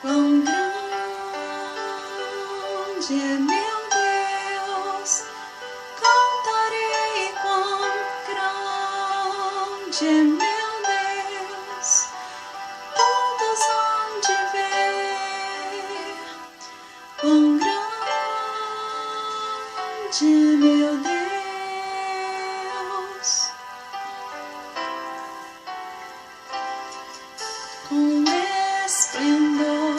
Quão grande é meu Deus, cantarei quão grande é meu Deus, todos hão de ver, quão grande é meu Deus, com esplendor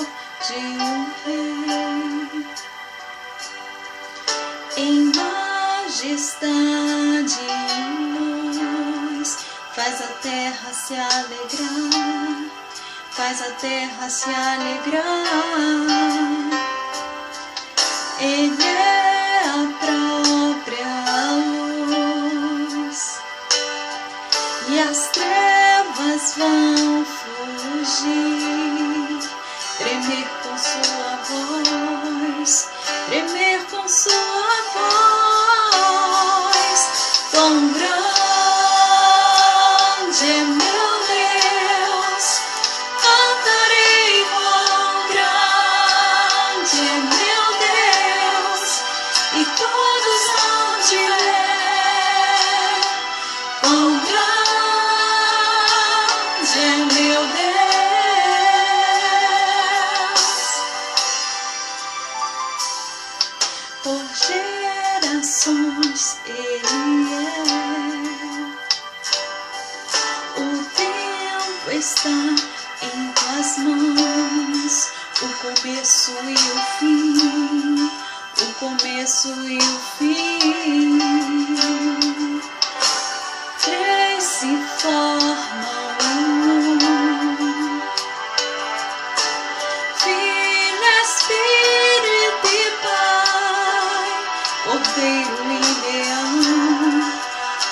de rei, em majestade e luz, faz a terra se alegrar, faz a terra se alegrar. Ele é a própria luz, e as trevas vão fugir, tremer com sua voz, tremer com sua voz. Quão grande é meu Deus, cantarei quão grande é meu Deus, e todos hão de ver, quão grande é meu Deus. Por gerações Ele é, o tempo está em tuas mãos, o começo e o fim, o começo e o fim. Três se formam em um, Filho, Espírito e Pai, Cordeiro e Leão,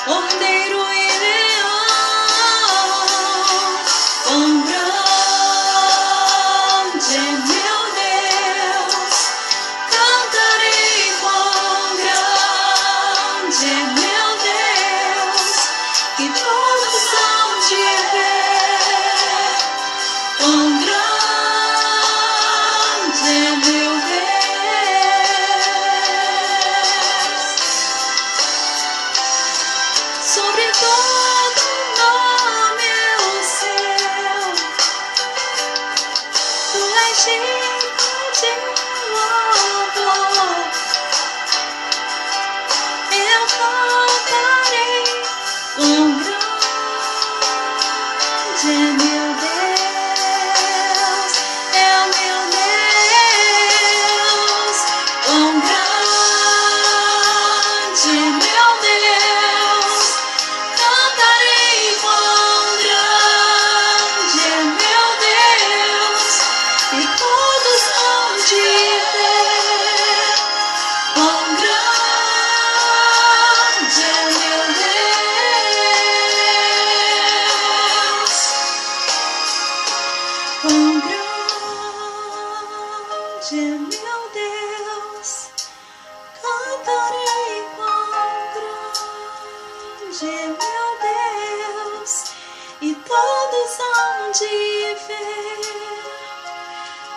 Cordeiro e Leão. Quão grande é meu Deus, cantarei quão grande é meu Deus, e todos hão de ver, quão grande é meu Deus. Sobre todo nome é o seu, tu és digno de louvor. Eu cantarei quão grande é meu Deus, é o meu Deus. Quão grande é meu Deus, cantarei quão grande é meu Deus, e todos hão de ver, quão grande é meu Deus, quão grande é meu Deus, cantarei quão grande é meu Deus, e todos hão de ver,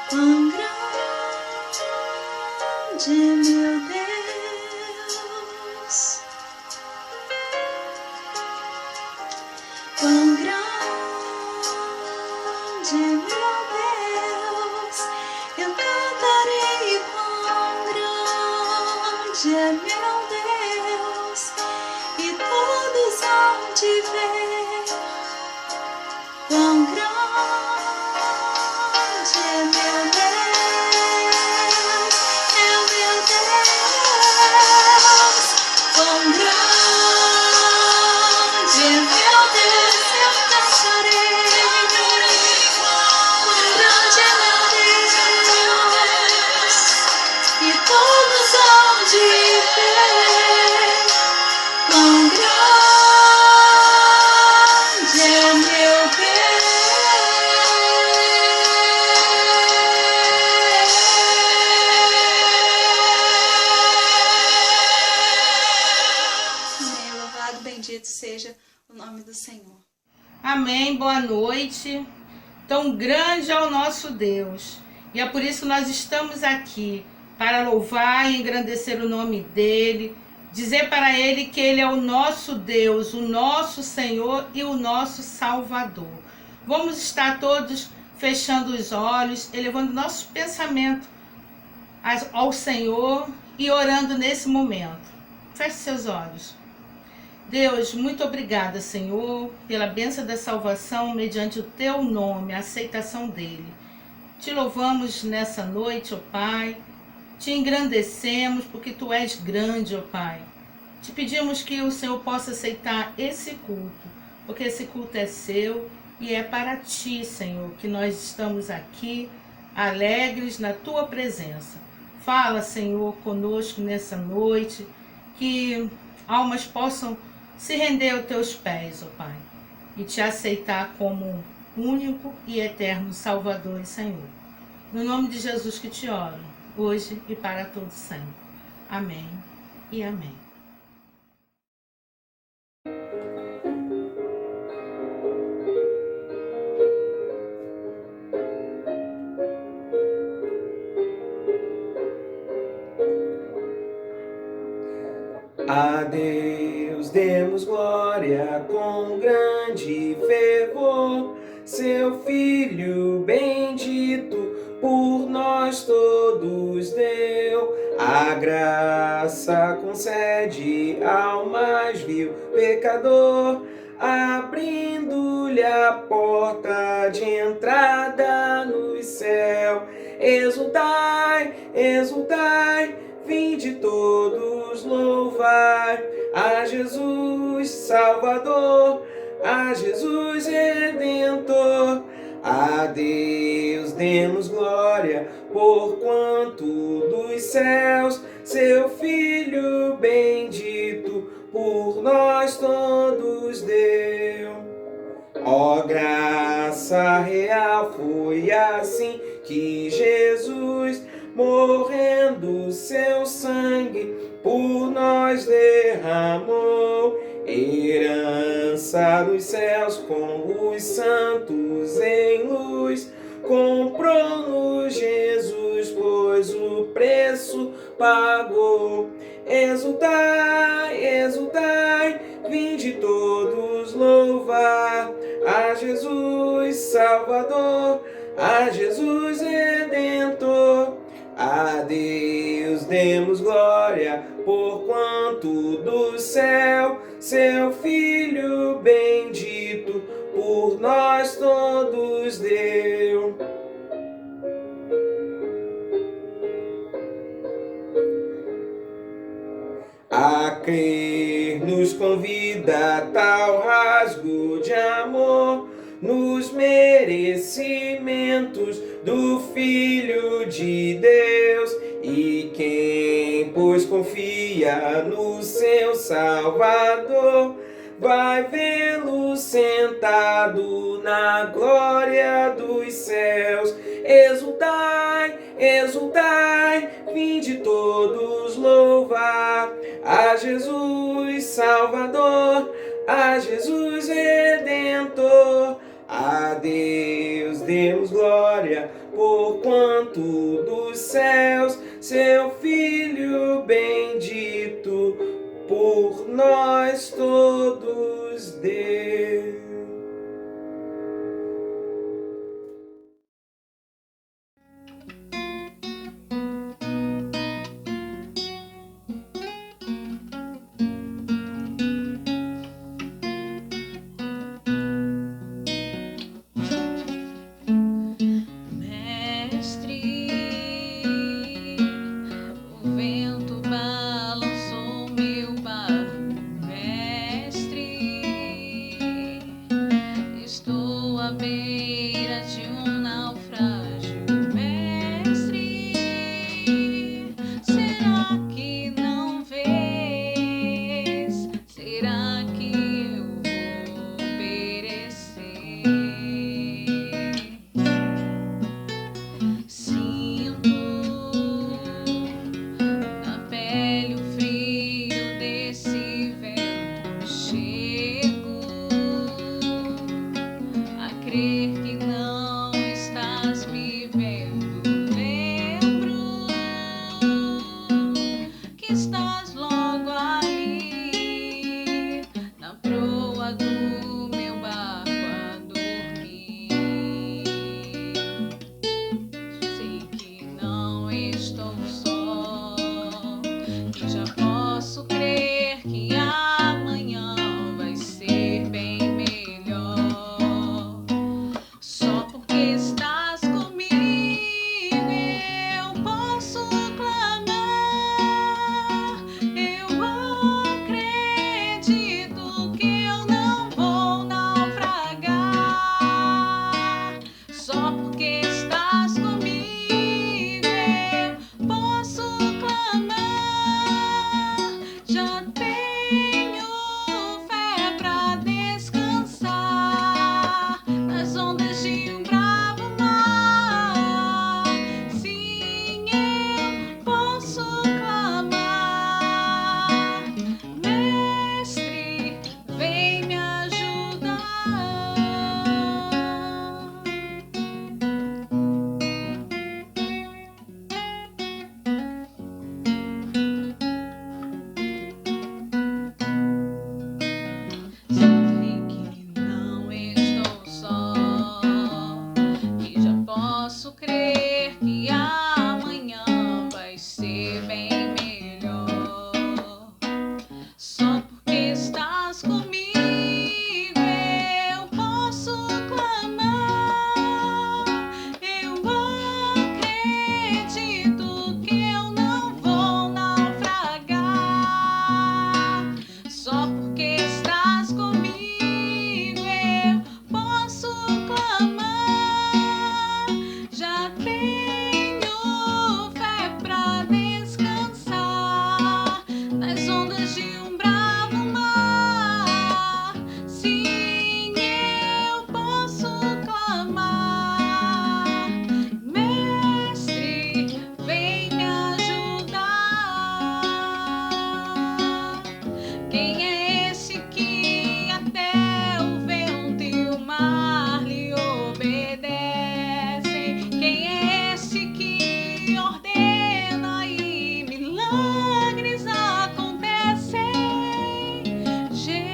quão grande é meu Deus, quão grande é meu Deus. Eu cantarei quão grande é meu Deus, e todos hão de ver, quão grande é meu Deus, é o meu Deus. bendito seja o nome do Senhor. Amém, boa noite. Tão grande é o nosso Deus, e é por isso que nós estamos aqui, para louvar e engrandecer o nome dEle, dizer para Ele que Ele é o nosso Deus, o nosso Senhor e o nosso Salvador. Vamos estar todos fechando os olhos, elevando nosso pensamento ao Senhor e orando nesse momento. Feche seus olhos. Deus, muito obrigada, Senhor, pela bênção da salvação mediante o Teu nome, a aceitação dEle. Te louvamos nessa noite, ó Pai, te engrandecemos porque Tu és grande, ó Pai. Te pedimos que o Senhor possa aceitar esse culto, porque esse culto é Seu e é para Ti, Senhor, que nós estamos aqui, alegres na Tua presença. Fala, Senhor, conosco nessa noite, que almas possam se render aos Teus pés, ó Pai, e Te aceitar como único e eterno Salvador e Senhor. No nome de Jesus que te oro, hoje e para todo sempre. Amém e amém. A Deus demos glória com grande fervor, seu Filho bendito por nós todos deu. A graça concede ao mais vil pecador, abrindo-lhe a porta de entrada no céu. Exultai, exultai, vinde todos louvar a Jesus Salvador, a Jesus Redentor. A Deus demos glória, porquanto dos céus seu Filho bendito por nós todos deu. Ó graça real, foi assim que Jesus, morrendo seu sangue por nós derramou. Herança dos céus com os santos em luz, comprou-nos Jesus, pois o preço pagou. Exultai, exultai, vinde todos louvar a Jesus Salvador, a Jesus Redentor. A Deus demos glória, porquanto do céu seu Filho bendito por nós todos deu. A crer nos convida tal rasgo de amor, nos merecimentos do Filho de Deus. E quem, pois, confia no seu Salvador, vai vê-lo sentado na glória dos céus. Exultai, exultai, vinde todos louvar a Jesus Salvador, a Jesus Redentor. A Deus demos glória, porquanto dos céus seu Filho bendito por nós todos deu. O vento balançou meu barco, Quem é este que até o vento e o mar lhe obedecem? Quem é este que ordena e milagres acontecem? Jesus,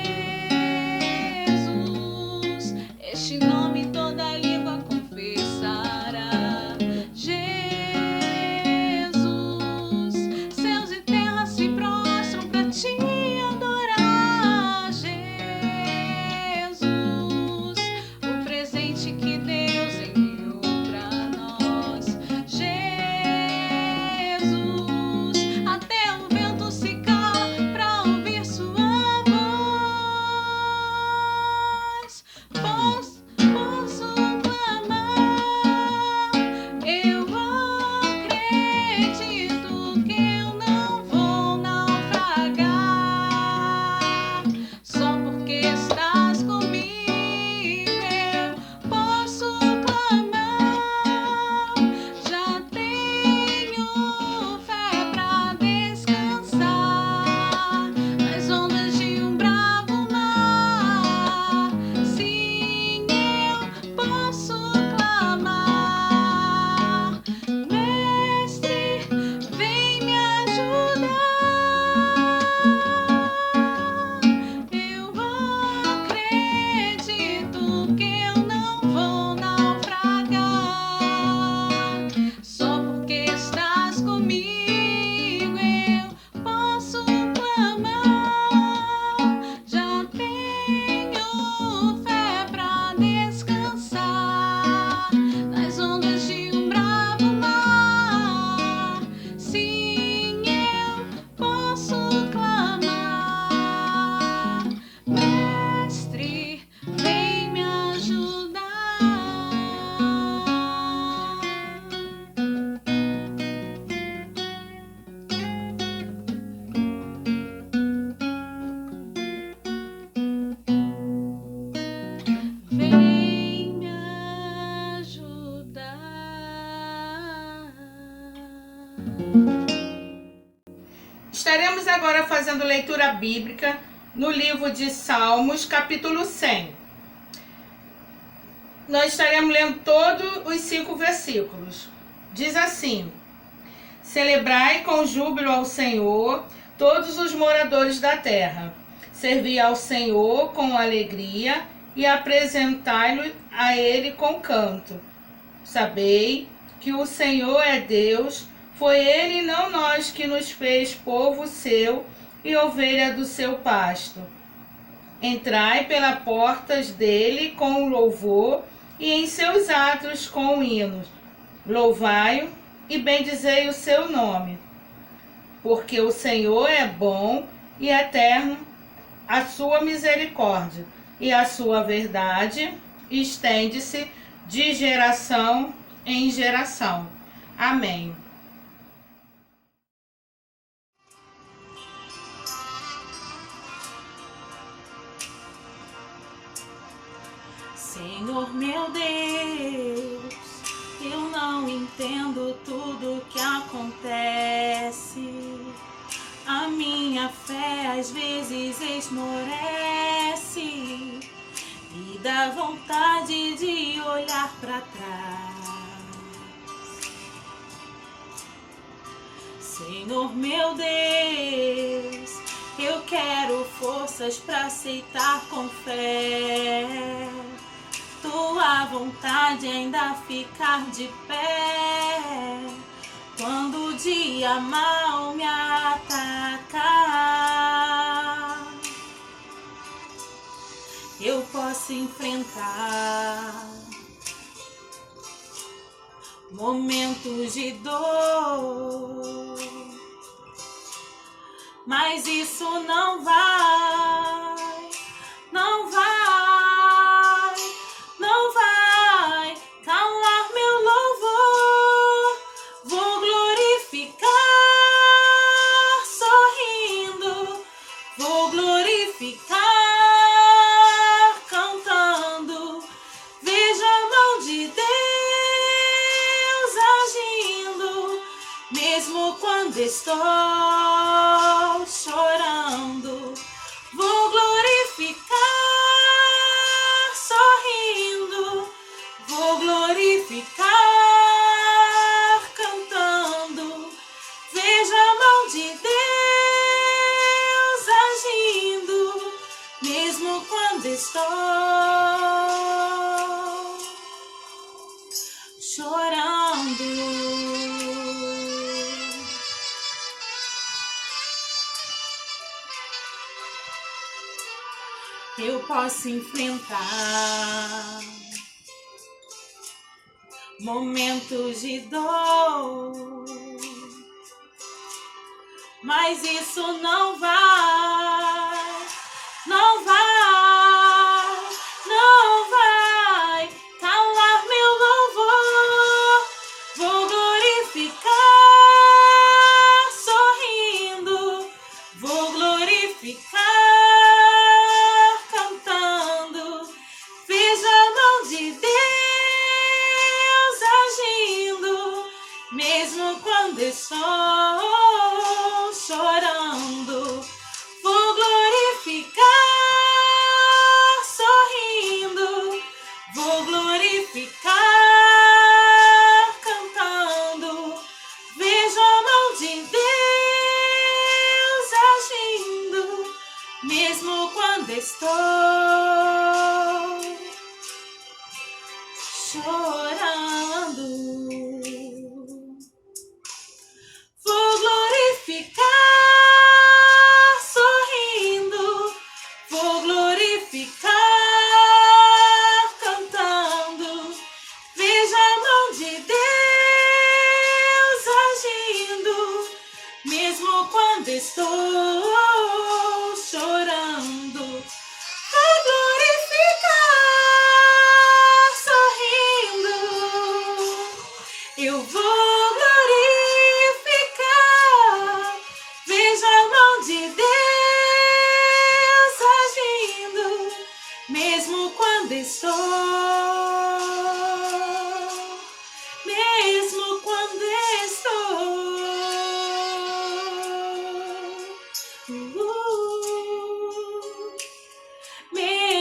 este nome toda língua confessará. Jesus, céus e terra se prostram pra ti adorar. Jesus, o presente que Deus enviou pra nós. Jesus, até o vento se cala pra ouvir sua voz. Posso clamar, eu acredito que eu não vou naufragar. Só porque estás comigo eu posso clamar. Já tenho fé pra descansar nas ondas de um bravo mar. Sim, eu posso clamar. Mestre, vem me ajudar. Eu acredito que eu não vou naufragar. Só porque estás comigo eu posso clamar. Já tenho fé pra descansar nas ondas de um bravo mar. Sim, eu posso clamar. Mestre, vem me ajudar. Vem me ajudar. Estaremos agora fazendo leitura bíblica no livro de Salmos, capítulo 100. Nós estaremos lendo todos os 5 versículos. Diz assim: celebrai com júbilo ao Senhor todos os moradores da terra. Servi ao Senhor com alegria e apresentai-lo a Ele com canto. Sabei que o Senhor é Deus, foi Ele e não nós que nos fez povo seu e ovelha do seu pasto. Entrai pelas portas dele com louvor e em seus átrios com hinos. Louvai-o e bendizei o seu nome. Porque o Senhor é bom e eterno a sua misericórdia, e a sua verdade estende-se de geração em geração. Amém. Senhor meu Deus, eu não entendo tudo que acontece. A minha fé às vezes esmorece e dá vontade de olhar para trás. Senhor meu Deus, eu quero forças para aceitar com fé. Tua vontade ainda ficar de pé quando o dia mal me atacar. Eu posso enfrentar momentos de dor, mas isso não vai calar meu louvor. Vou glorificar sorrindo, vou glorificar cantando. Vejo a mão de Deus agindo, mesmo quando estou chorando. estou chorando. Eu posso enfrentar momentos de dor, mas isso não vai calar meu louvor. Vou glorificar sorrindo, vou glorificar cantando. Veja a mão de Deus agindo, mesmo quando estou chorando. Vou glorificar sorrindo, vou glorificar cantando. Vejo a mão de Deus agindo, mesmo quando estou chorando. Vou glorificar sorrindo, vou glorificar cantando. Veja a mão de Deus agindo, mesmo quando estou chorando. Vou glorificar sorrindo, eu vou glorificar. Veja a mão de Deus agindo, mesmo quando estou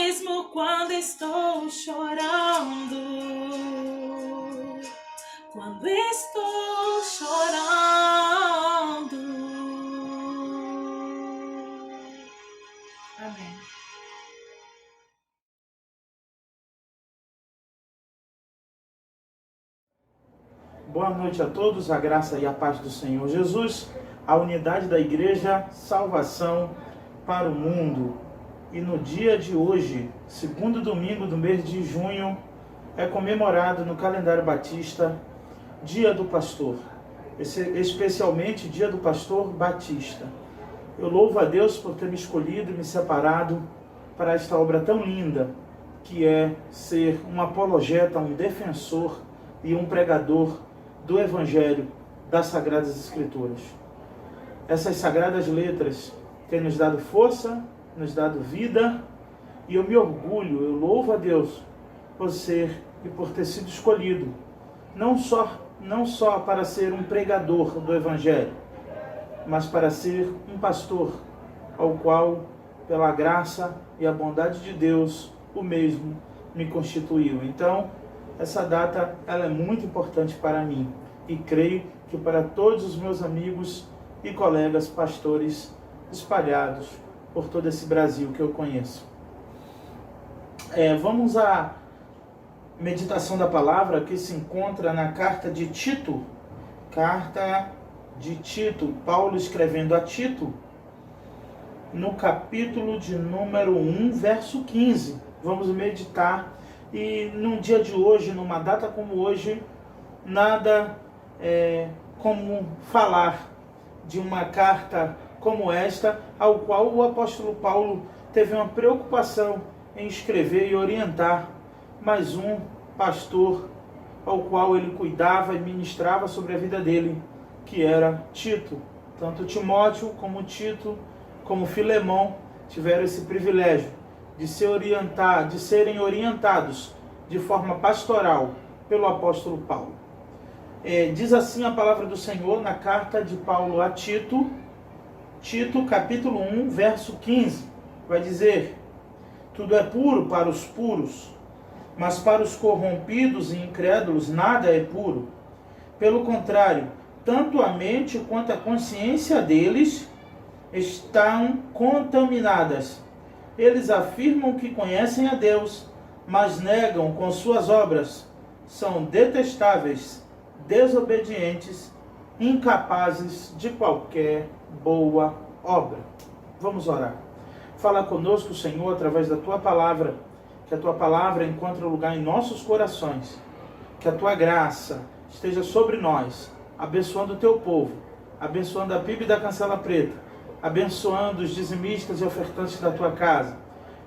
mesmo quando estou chorando, quando estou chorando. Amém. Boa noite a todos, a graça e a paz do Senhor Jesus, a unidade da Igreja, salvação para o mundo. E no dia de hoje, segundo domingo do mês de junho, é comemorado no calendário batista Dia do Pastor, especialmente Dia do Pastor Batista. Eu louvo a Deus por ter me escolhido e me separado para esta obra tão linda, que é ser um apologeta, um defensor e um pregador do Evangelho das Sagradas Escrituras. Essas sagradas letras têm nos dado força, nos dado vida, e eu me orgulho, eu louvo a Deus por ser e por ter sido escolhido, não só para ser um pregador do Evangelho, mas para ser um pastor, ao qual, pela graça e a bondade de Deus, o mesmo me constituiu. Então, essa data ela é muito importante para mim, e creio que para todos os meus amigos e colegas pastores espalhados por todo esse Brasil que eu conheço. Vamos à meditação da palavra que se encontra na carta de Tito. Carta de Tito, Paulo escrevendo a Tito, no capítulo de número 1, verso 15. Vamos meditar, e num dia de hoje, numa data como hoje, nada como falar de uma carta como esta, ao qual o apóstolo Paulo teve uma preocupação em escrever e orientar mais um pastor ao qual ele cuidava e ministrava sobre a vida dele, que era Tito. Tanto Timóteo como Tito, como Filemão, tiveram esse privilégio de serem orientados de forma pastoral pelo apóstolo Paulo. Diz assim a palavra do Senhor na carta de Paulo a Tito, capítulo 1, verso 15, vai dizer: tudo é puro para os puros, mas para os corrompidos e incrédulos nada é puro. Pelo contrário, tanto a mente quanto a consciência deles estão contaminadas. Eles afirmam que conhecem a Deus, mas negam com suas obras. São detestáveis, desobedientes, incapazes de qualquer boa obra. Vamos orar. Fala conosco, Senhor, através da Tua palavra, que a Tua palavra encontre lugar em nossos corações, que a Tua graça esteja sobre nós, abençoando o Teu povo, abençoando a PIB da Cancela Preta, abençoando os dizimistas e ofertantes da Tua casa,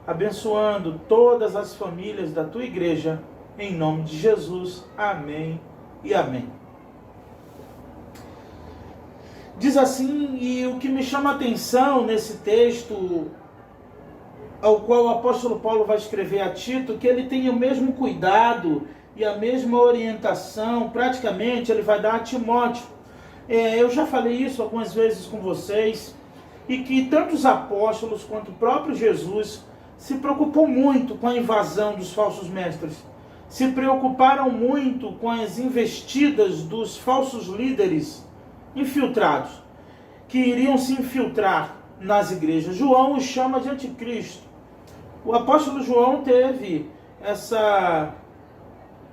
abençoando todas as famílias da Tua igreja, em nome de Jesus. Amém e amém. Diz assim, e o que me chama a atenção nesse texto, ao qual o apóstolo Paulo vai escrever a Tito, que ele tem o mesmo cuidado e a mesma orientação, praticamente ele vai dar a Timóteo. Eu já falei isso algumas vezes com vocês, e que tanto os apóstolos quanto o próprio Jesus se preocupou muito com a invasão dos falsos mestres, se preocuparam muito com as investidas dos falsos líderes infiltrados, que iriam se infiltrar nas igrejas. João os chama de anticristo. O apóstolo João teve essa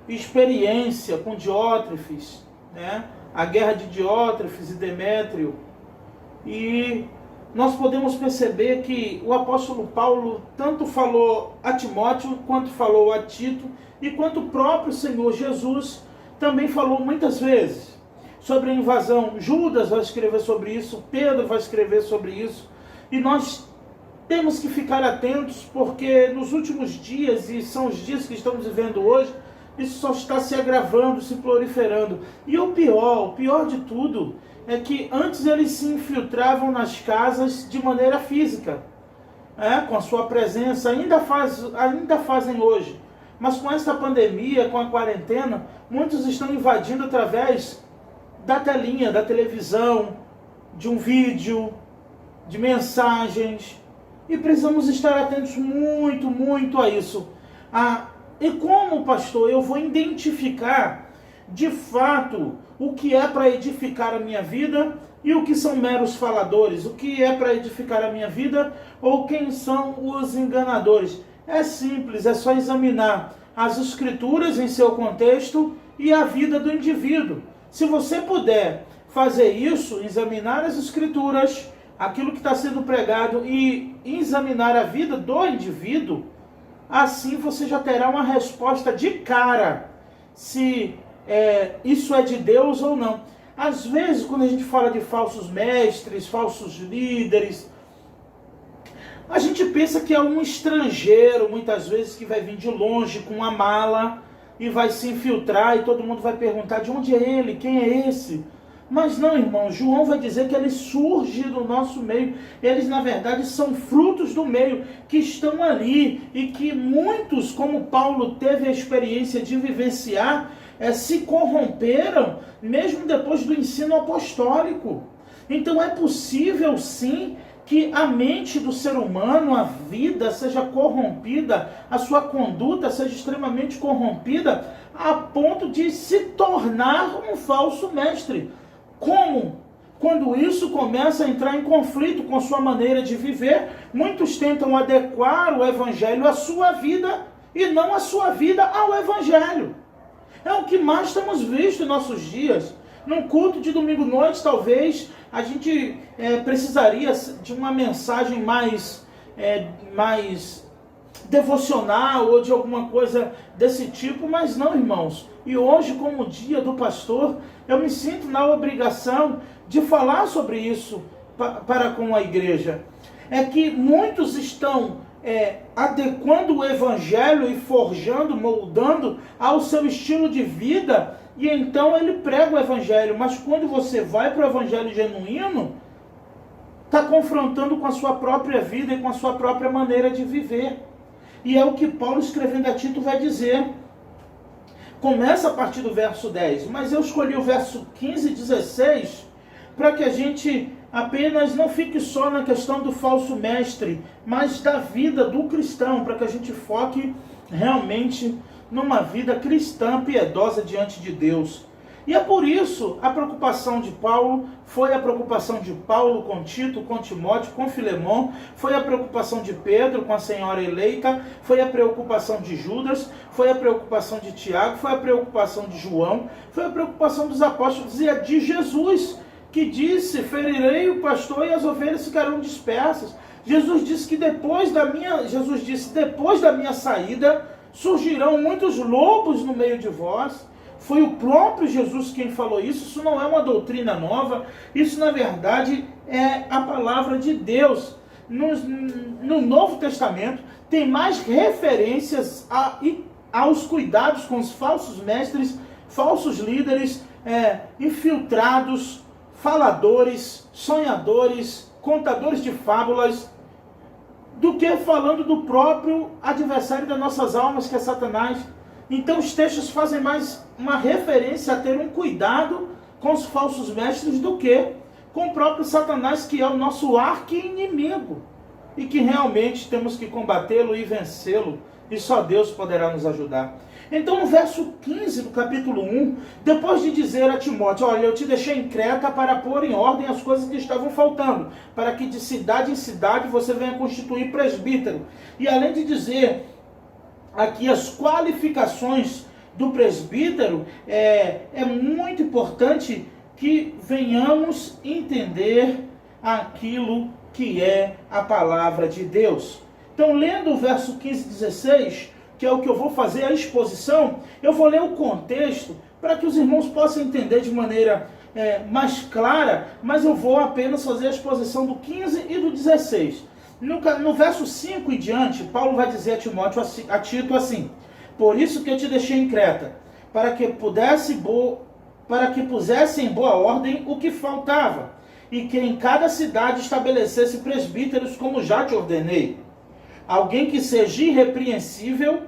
experiência com Diótrefes, né? A guerra de Diótrefes e Demétrio, e nós podemos perceber que o apóstolo Paulo tanto falou a Timóteo, quanto falou a Tito, e quanto o próprio Senhor Jesus também falou muitas vezes sobre a invasão. Judas vai escrever sobre isso, Pedro vai escrever sobre isso, e nós temos que ficar atentos, porque nos últimos dias, e são os dias que estamos vivendo hoje, isso só está se agravando, se proliferando. E o pior de tudo, é que antes eles se infiltravam nas casas de maneira física, com a sua presença, ainda fazem hoje. Mas com essa pandemia, com a quarentena, muitos estão invadindo através da telinha, da televisão, de um vídeo, de mensagens. E precisamos estar atentos muito a isso. E como, pastor, eu vou identificar de fato o que é para edificar a minha vida e o que são meros faladores? O que é para edificar a minha vida ou quem são os enganadores? É simples, é só examinar as escrituras em seu contexto e a vida do indivíduo. Se você puder fazer isso, examinar as escrituras, aquilo que está sendo pregado e examinar a vida do indivíduo, assim você já terá uma resposta de cara se isso é de Deus ou não. Às vezes, quando a gente fala de falsos mestres, falsos líderes, a gente pensa que é um estrangeiro, muitas vezes, que vai vir de longe com uma mala e vai se infiltrar e todo mundo vai perguntar de onde é ele, quem é esse? Mas não, irmão, João vai dizer que ele surge do nosso meio. Eles, na verdade, são frutos do meio, que estão ali e que muitos, como Paulo teve a experiência de vivenciar, se corromperam, mesmo depois do ensino apostólico. Então é possível, sim, que a mente do ser humano, a vida seja corrompida, a sua conduta seja extremamente corrompida, a ponto de se tornar um falso mestre. Como? Quando isso começa a entrar em conflito com sua maneira de viver, muitos tentam adequar o evangelho à sua vida e não a sua vida ao evangelho. É o que mais temos visto em nossos dias. Num culto de domingo à noite, talvez, a gente precisaria de uma mensagem mais devocional ou de alguma coisa desse tipo, mas não, irmãos. E hoje, como dia do pastor, eu me sinto na obrigação de falar sobre isso para com a igreja. É que muitos estão adequando o evangelho e forjando, moldando ao seu estilo de vida, e então ele prega o evangelho, mas quando você vai para o evangelho genuíno, está confrontando com a sua própria vida e com a sua própria maneira de viver. E é o que Paulo, escrevendo a Tito, vai dizer. Começa a partir do verso 10, mas eu escolhi o verso 15 e 16 para que a gente apenas não fique só na questão do falso mestre, mas da vida do cristão, para que a gente foque realmente numa vida cristã piedosa diante de Deus. E é por isso a preocupação de Paulo, foi a preocupação de Paulo com Tito, com Timóteo, com Filemão, foi a preocupação de Pedro com a senhora eleita, foi a preocupação de Judas, foi a preocupação de Tiago, foi a preocupação de João, foi a preocupação dos apóstolos e a de Jesus, que disse: ferirei o pastor e as ovelhas ficarão dispersas. Jesus disse depois da minha saída surgirão muitos lobos no meio de vós. Foi o próprio Jesus quem falou isso. Isso não é uma doutrina nova, isso na verdade é a palavra de Deus. No Novo Testamento tem mais referências aos cuidados com os falsos mestres, falsos líderes, infiltrados, faladores, sonhadores, contadores de fábulas, do que falando do próprio adversário das nossas almas, que é Satanás. Então os textos fazem mais uma referência a ter um cuidado com os falsos mestres do que com o próprio Satanás, que é o nosso arqui-inimigo, e que realmente temos que combatê-lo e vencê-lo, e só Deus poderá nos ajudar. Então no verso 15 do capítulo 1, depois de dizer a Timóteo: olha, eu te deixei em Creta para pôr em ordem as coisas que estavam faltando, para que de cidade em cidade você venha constituir presbítero. E além de dizer aqui as qualificações do presbítero, é muito importante que venhamos entender aquilo que é a palavra de Deus. Então, lendo o verso 15 e 16, que é o que eu vou fazer a exposição, eu vou ler o contexto para que os irmãos possam entender de maneira mais clara, mas eu vou apenas fazer a exposição do 15 e do 16. No verso 5 e diante, Paulo vai dizer a Timóteo, a Tito assim: por isso que eu te deixei em Creta, para que pusesse em boa ordem o que faltava, e que em cada cidade estabelecesse presbíteros, como já te ordenei. Alguém que seja irrepreensível,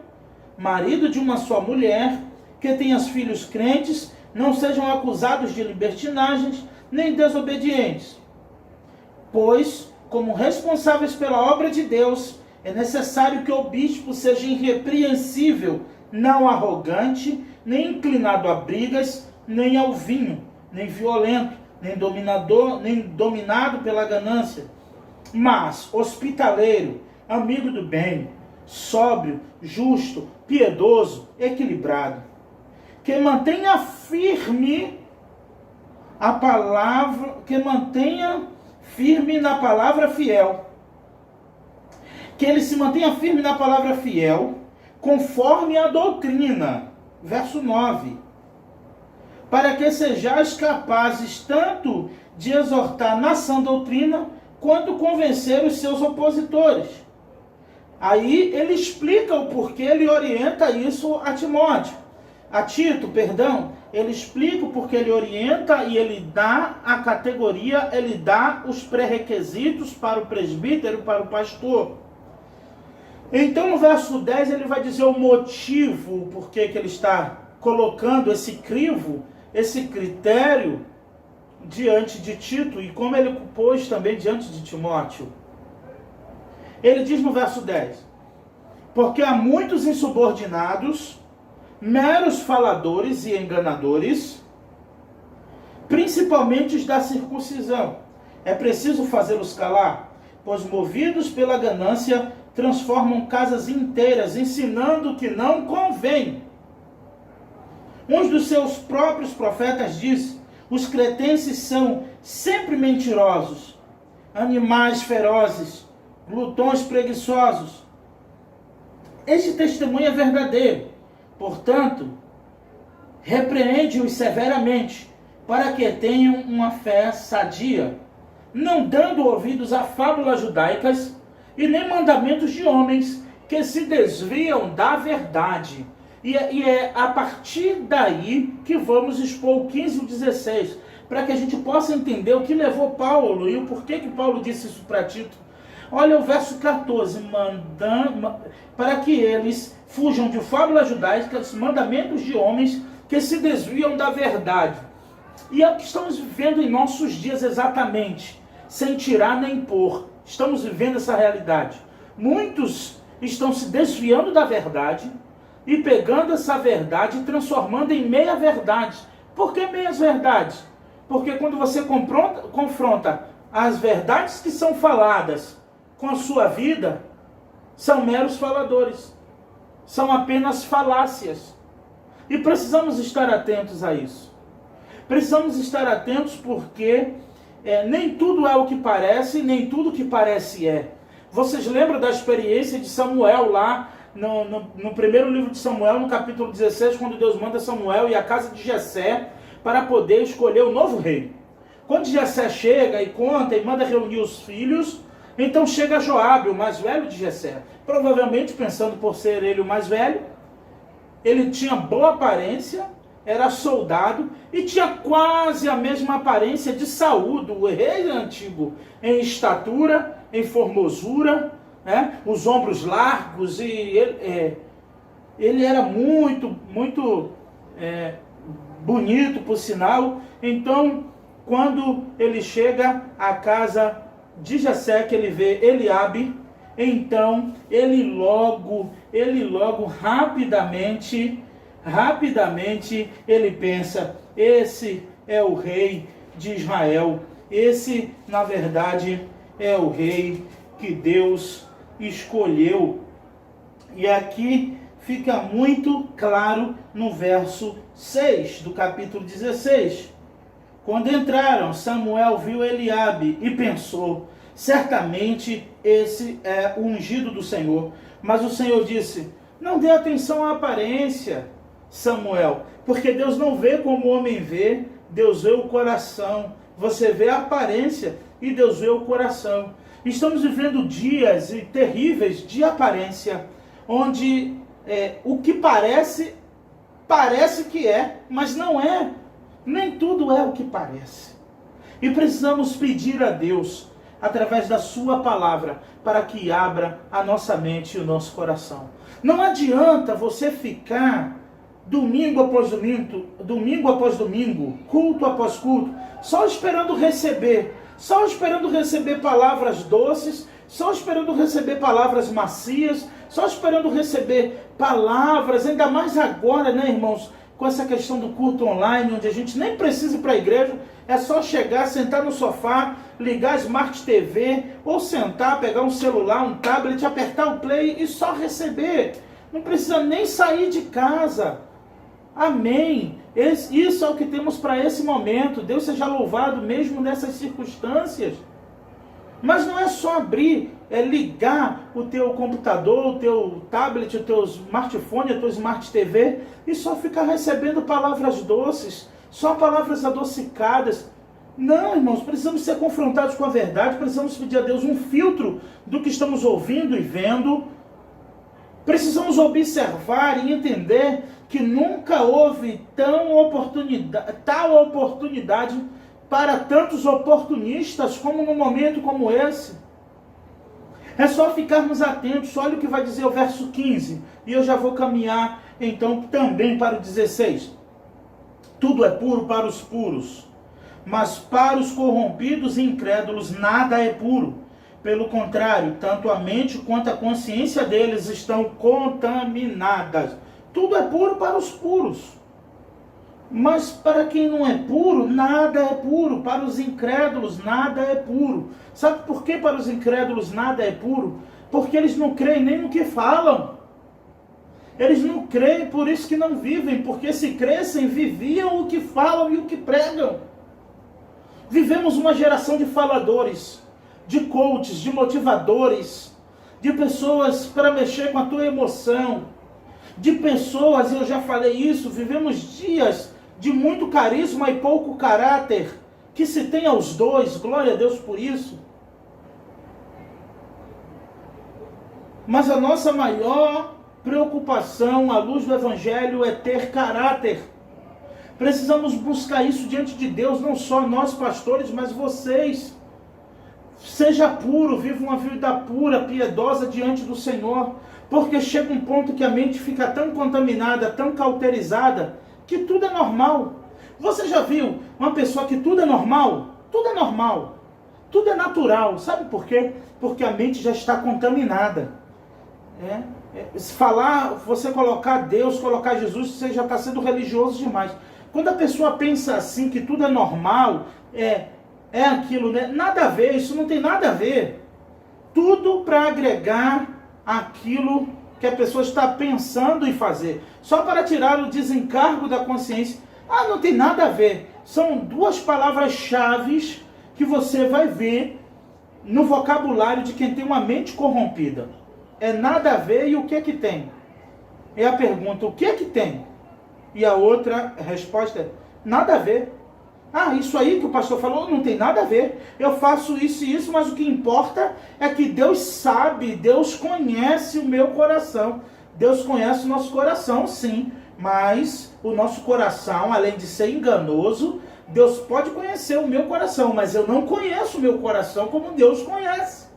marido de uma só mulher, que tenha filhos crentes, não sejam acusados de libertinagens, nem desobedientes. Pois, como responsáveis pela obra de Deus, é necessário que o bispo seja irrepreensível, não arrogante, nem inclinado a brigas, nem ao vinho, nem violento, nem dominado pela ganância, mas hospitaleiro, amigo do bem, sóbrio, justo, piedoso, equilibrado, que mantenha firme a palavra, firme na palavra fiel. Que ele se mantenha firme na palavra fiel, conforme a doutrina. Verso 9. Para que sejais capazes tanto de exortar na sã doutrina, quanto convencer os seus opositores. Aí ele explica o porquê, ele orienta isso a Tito, ele explica o porquê ele orienta e ele dá a categoria, ele dá os pré-requisitos para o presbítero, para o pastor. Então no verso 10 ele vai dizer o motivo por que ele está colocando esse crivo, esse critério diante de Tito e como ele pôs também diante de Timóteo. Ele diz no verso 10: porque há muitos insubordinados, meros faladores e enganadores, principalmente os da circuncisão. É preciso fazê-los calar, pois movidos pela ganância, transformam casas inteiras, ensinando o que não convém. Um dos seus próprios profetas diz: os cretenses são sempre mentirosos, animais ferozes, glutões preguiçosos. Este testemunho é verdadeiro. Portanto, repreende-os severamente, para que tenham uma fé sadia, não dando ouvidos a fábulas judaicas e nem mandamentos de homens que se desviam da verdade. E é a partir daí que vamos expor o 15 e o 16, para que a gente possa entender o que levou Paulo e o porquê que Paulo disse isso para Tito. Olha o verso 14, para que eles fujam de fábulas judaicas, mandamentos de homens que se desviam da verdade. E é o que estamos vivendo em nossos dias exatamente, sem tirar nem pôr. Estamos vivendo essa realidade. Muitos estão se desviando da verdade e pegando essa verdade e transformando em meia-verdade. Por que meias verdades? Porque quando você confronta as verdades que são faladas com a sua vida, são meros faladores. São apenas falácias. E precisamos estar atentos a isso. Precisamos estar atentos porque nem tudo é o que parece, nem tudo que parece é. Vocês lembram da experiência de Samuel lá no primeiro livro de Samuel, no capítulo 16, quando Deus manda Samuel ir à casa de Jessé para poder escolher o novo rei. Quando Jessé chega e conta e manda reunir os filhos, então chega Joabe, o mais velho de Jessé. Provavelmente pensando por ser ele o mais velho, ele tinha boa aparência, era soldado e tinha quase a mesma aparência de Saul, do rei antigo, em estatura, em formosura, né? Os ombros largos, e ele era muito bonito, por sinal. Então, quando ele chega à casa de Jessé, que ele vê Eliabe, então ele logo rapidamente ele pensa: esse é o rei de Israel, esse na verdade é o rei que Deus escolheu. E aqui fica muito claro no verso 6 do capítulo 16. Quando entraram, Samuel viu Eliabe e pensou: certamente esse é o ungido do Senhor. Mas o Senhor disse: não dê atenção à aparência, Samuel, porque Deus não vê como o homem vê, Deus vê o coração. Você vê a aparência e Deus vê o coração. Estamos vivendo dias terríveis de aparência, onde o que parece que é, mas não é. Nem tudo é o que parece. E precisamos pedir a Deus, através da sua palavra, para que abra a nossa mente e o nosso coração. Não adianta você ficar domingo após domingo, culto após culto, só esperando receber palavras doces, só esperando receber palavras macias, só esperando receber palavras, ainda mais agora, né, irmãos, com essa questão do culto online, onde a gente nem precisa ir para a igreja, é só chegar, sentar no sofá, ligar a Smart TV, ou sentar, pegar um celular, um tablet, apertar o play e só receber. Não precisa nem sair de casa. Amém. Isso é o que temos para esse momento. Deus seja louvado mesmo nessas circunstâncias. Mas não é só abrir, é ligar o teu computador, o teu tablet, o teu smartphone, a tua Smart TV e só ficar recebendo palavras doces, só palavras adocicadas. Não, irmãos, precisamos ser confrontados com a verdade, precisamos pedir a Deus um filtro do que estamos ouvindo e vendo. Precisamos observar e entender que nunca houve tal oportunidade para tantos oportunistas como num momento como esse. É só ficarmos atentos. Olha o que vai dizer o verso 15. E eu já vou caminhar então também para o 16. Tudo é puro para os puros, mas para os corrompidos e incrédulos nada é puro. Pelo contrário, tanto a mente quanto a consciência deles estão contaminadas. Tudo é puro para os puros. Mas para quem não é puro, nada é puro. Para os incrédulos, nada é puro. Sabe por que para os incrédulos nada é puro? Porque eles não creem nem no que falam. Eles não creem, por isso que não vivem. Porque se crescem, viviam o que falam e o que pregam. Vivemos uma geração de faladores, de coaches, de motivadores, de pessoas para mexer com a tua emoção, de pessoas, eu já falei isso, vivemos dias de muito carisma e pouco caráter, que se tem aos dois, glória a Deus por isso. Mas a nossa maior preocupação, à luz do Evangelho, é ter caráter. Precisamos buscar isso diante de Deus, não só nós pastores, mas vocês. Seja puro, viva uma vida pura, piedosa diante do Senhor, porque chega um ponto que a mente fica tão contaminada, tão cauterizada, que tudo é normal. Você já viu uma pessoa que tudo é normal? Tudo é normal, tudo é natural. Sabe por quê? Porque a mente já está contaminada. Se falar, você colocar Deus, colocar Jesus, você já está sendo religioso demais. quando a pessoa pensa assim, que tudo é normal, é aquilo, né? Nada a ver, isso não tem nada a ver. Tudo para agregar aquilo que a pessoa está pensando em fazer, só para tirar o desencargo da consciência. Ah, não tem nada a ver. São duas palavras-chave que você vai ver no vocabulário de quem tem uma mente corrompida. É nada a ver e o que é que tem? É a pergunta, o que é que tem? E a outra resposta é, nada a ver. Ah, isso aí que o pastor falou não tem nada a ver. Eu faço isso e isso, mas o que importa é que Deus sabe, Deus conhece o meu coração. Deus conhece o nosso coração, sim. Mas o nosso coração, além de ser enganoso, Deus pode conhecer o meu coração, mas eu não conheço o meu coração como Deus conhece.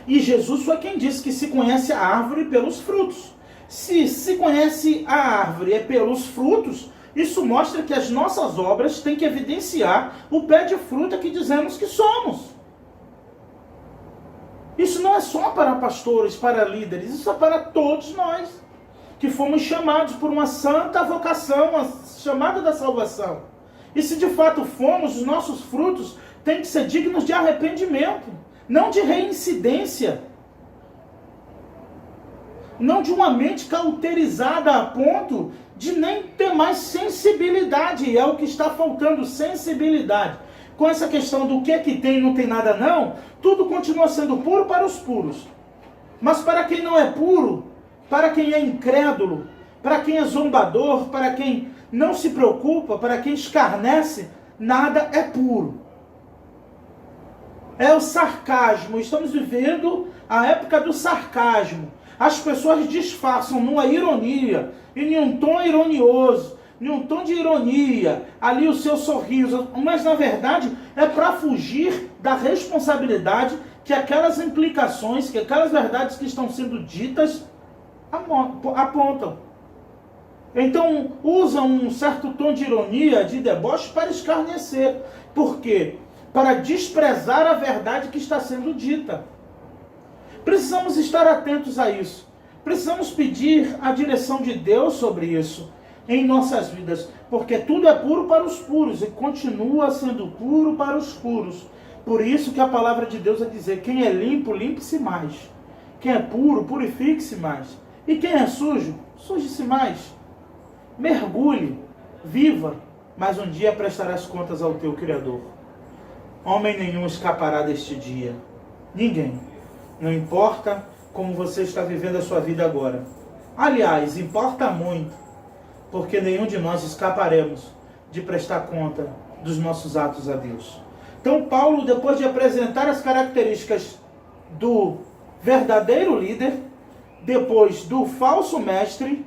E Jesus foi quem disse que se conhece a árvore pelos frutos. Se conhece a árvore é pelos frutos, isso mostra que as nossas obras têm que evidenciar o pé de fruta que dizemos que somos. Isso não é só para pastores, para líderes, isso é para todos nós, que fomos chamados por uma santa vocação, a chamada da salvação. E se de fato fomos, os nossos frutos têm que ser dignos de arrependimento, não de reincidência, não de uma mente cauterizada a ponto de nem ter mais sensibilidade. É o que está faltando, sensibilidade. Com essa questão do que é que tem e não tem nada não, tudo continua sendo puro para os puros. Mas para quem não é puro, para quem é incrédulo, para quem é zombador, para quem não se preocupa, para quem escarnece, nada é puro. É o sarcasmo. Estamos vivendo a época do sarcasmo. As pessoas disfarçam numa ironia, em um tom ironioso, em um tom de ironia, ali o seu sorriso, mas na verdade é para fugir da responsabilidade que aquelas implicações, que aquelas verdades que estão sendo ditas apontam. Então usam um certo tom de ironia, de deboche para escarnecer. Por quê? Para desprezar a verdade que está sendo dita. Precisamos estar atentos a isso. Precisamos pedir a direção de Deus sobre isso em nossas vidas, porque tudo é puro para os puros e continua sendo puro para os puros. Por isso que a palavra de Deus vai dizer, quem é limpo, limpe-se mais. Quem é puro, purifique-se mais. E quem é sujo, suje-se mais. Mergulhe, viva, mas um dia prestarás contas ao teu Criador. Homem nenhum escapará deste dia. Ninguém. Não importa como você está vivendo a sua vida agora. Aliás, importa muito, porque nenhum de nós escaparemos de prestar conta dos nossos atos a Deus. Então Paulo, depois de apresentar as características do verdadeiro líder, depois do falso mestre,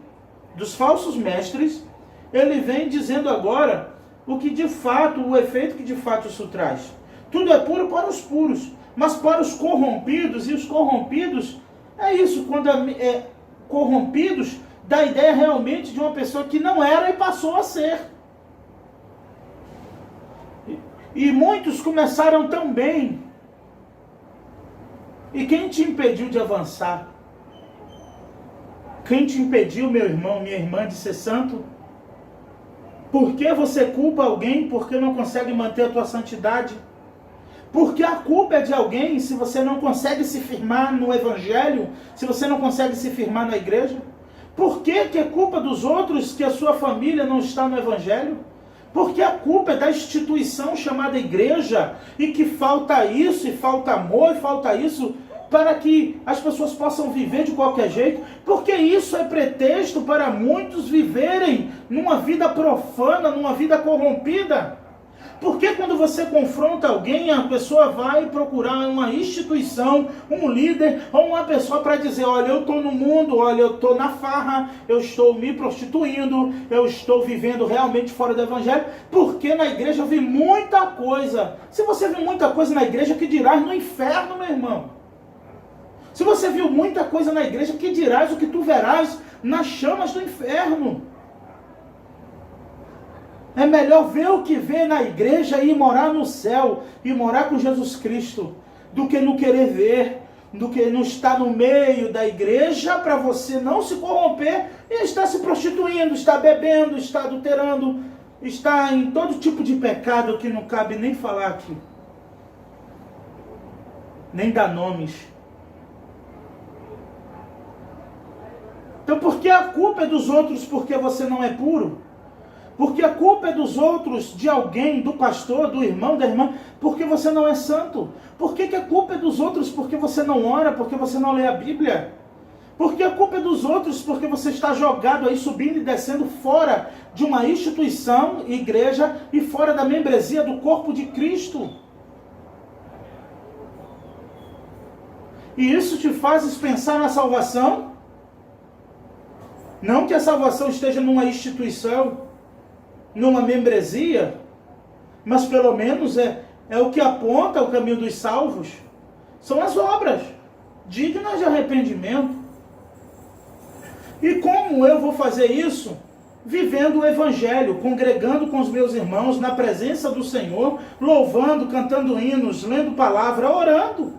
dos falsos mestres, ele vem dizendo agora o que de fato, o efeito que de fato isso traz. Tudo é puro para os puros, mas para os corrompidos, e os corrompidos, é isso, quando corrompidos, dá a ideia realmente de uma pessoa que não era e passou a ser. E muitos começaram tão bem. E quem te impediu de avançar? Quem te impediu, meu irmão, minha irmã, de ser santo? Por que você culpa alguém porque não consegue manter a tua santidade? Porque a culpa é de alguém se você não consegue se firmar no Evangelho, se você não consegue se firmar na igreja? Por que é culpa dos outros que a sua família não está no Evangelho? Porque a culpa é da instituição chamada igreja e que falta isso, e falta amor, e falta isso para que as pessoas possam viver de qualquer jeito. Porque isso é pretexto para muitos viverem numa vida profana, numa vida corrompida. Porque quando você confronta alguém, a pessoa vai procurar uma instituição, um líder ou uma pessoa para dizer, olha, eu estou no mundo, olha, eu estou na farra, eu estou me prostituindo, eu estou vivendo realmente fora do Evangelho, porque na igreja eu vi muita coisa. Se você viu muita coisa na igreja, que dirás no inferno, meu irmão? Se você viu muita coisa na igreja, que dirás o que tu verás nas chamas do inferno? É melhor ver o que vê na igreja e morar no céu, e morar com Jesus Cristo, do que não querer ver do que não estar no meio da igreja para você não se corromper e estar se prostituindo, estar bebendo, estar adulterando, estar em todo tipo de pecado que não cabe nem falar aqui, nem dar nomes. Então por que a culpa é dos outros porque você não é puro? Porque a culpa é dos outros, de alguém, do pastor, do irmão, da irmã, porque você não é santo? Por que a culpa é dos outros porque você não ora, porque você não lê a Bíblia? Porque a culpa é dos outros porque você está jogado aí, subindo e descendo fora de uma instituição, igreja, e fora da membresia do corpo de Cristo? E isso te faz pensar na salvação? Não que a salvação esteja numa instituição, numa membresia, mas pelo menos é o que aponta o caminho dos salvos. São as obras dignas de arrependimento. E como eu vou fazer isso? Vivendo o Evangelho, congregando com os meus irmãos, na presença do Senhor, louvando, cantando hinos, lendo palavra, orando.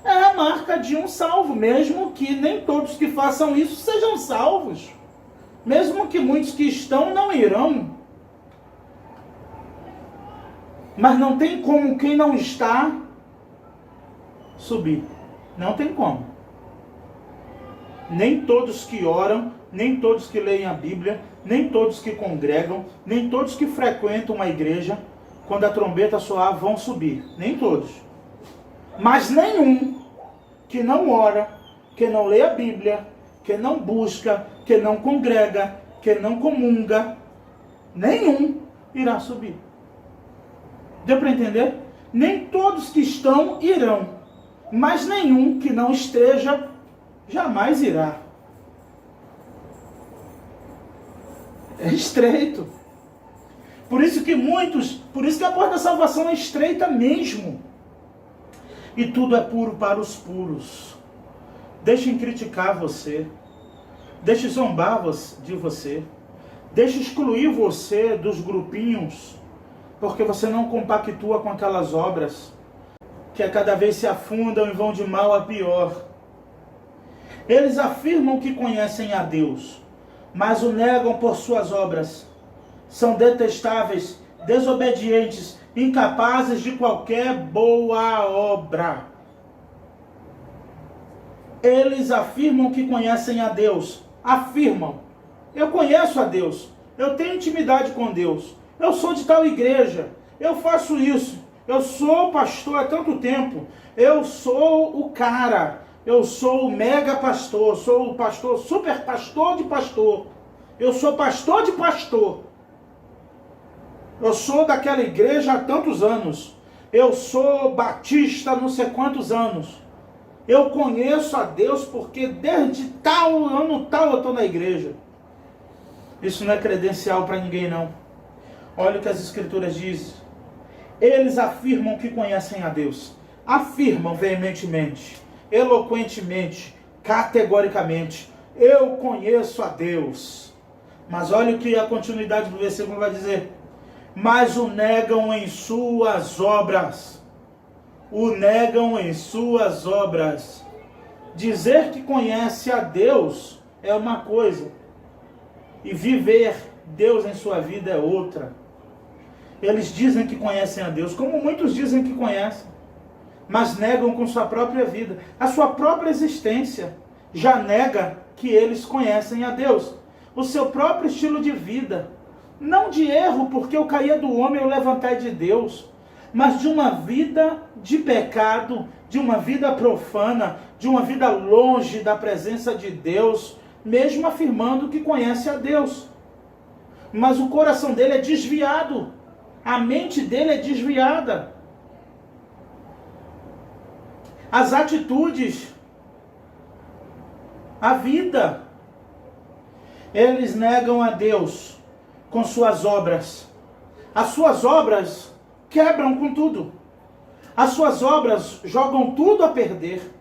É a marca de um salvo, mesmo que nem todos que façam isso sejam salvos. Mesmo que muitos que estão não irão. Mas não tem como quem não está subir. Não tem como. Nem todos que oram, nem todos que leem a Bíblia, nem todos que congregam, nem todos que frequentam a igreja, quando a trombeta soar, vão subir. Nem todos. Mas nenhum que não ora, que não lê a Bíblia, que não busca, que não congrega, que não comunga, nenhum irá subir. Deu para entender? Nem todos que estão irão, mas nenhum que não esteja jamais irá. É estreito. Por isso que a porta da salvação é estreita mesmo. E tudo é puro para os puros. Deixem criticar você. Deixe zombar de você. Deixe excluir você dos grupinhos, porque você não compactua com aquelas obras que a cada vez se afundam e vão de mal a pior. Eles afirmam que conhecem a Deus, mas o negam por suas obras. São detestáveis, desobedientes, incapazes de qualquer boa obra. Eles afirmam que conhecem a Deus. Afirmam. Eu conheço a Deus. Eu tenho intimidade com Deus. Eu sou de tal igreja. Eu faço isso. Eu sou pastor há tanto tempo. Eu sou o cara. Eu sou o mega pastor. Sou o pastor, super pastor de pastor. Eu sou pastor de pastor. Eu sou daquela igreja há tantos anos. Eu sou batista não sei quantos anos. Eu conheço a Deus porque desde tal ano tal eu estou na igreja. Isso não é credencial para ninguém não. Olha o que as escrituras dizem. Eles afirmam que conhecem a Deus. Afirmam veementemente, eloquentemente, categoricamente. Eu conheço a Deus. Mas olha o que a continuidade do versículo vai dizer. Mas o negam em suas obras. O negam em suas obras. Dizer que conhece a Deus é uma coisa. E viver Deus em sua vida é outra. Eles dizem que conhecem a Deus, como muitos dizem que conhecem. Mas negam com sua própria vida. A sua própria existência já nega que eles conhecem a Deus. O seu próprio estilo de vida. Não de erro, porque eu caía do homem e eu levantai de Deus, mas de uma vida de pecado, de uma vida profana, de uma vida longe da presença de Deus, mesmo afirmando que conhece a Deus. Mas o coração dele é desviado, a mente dele é desviada. As atitudes, a vida, eles negam a Deus com suas obras. As suas obras quebram com tudo. As suas obras jogam tudo a perder.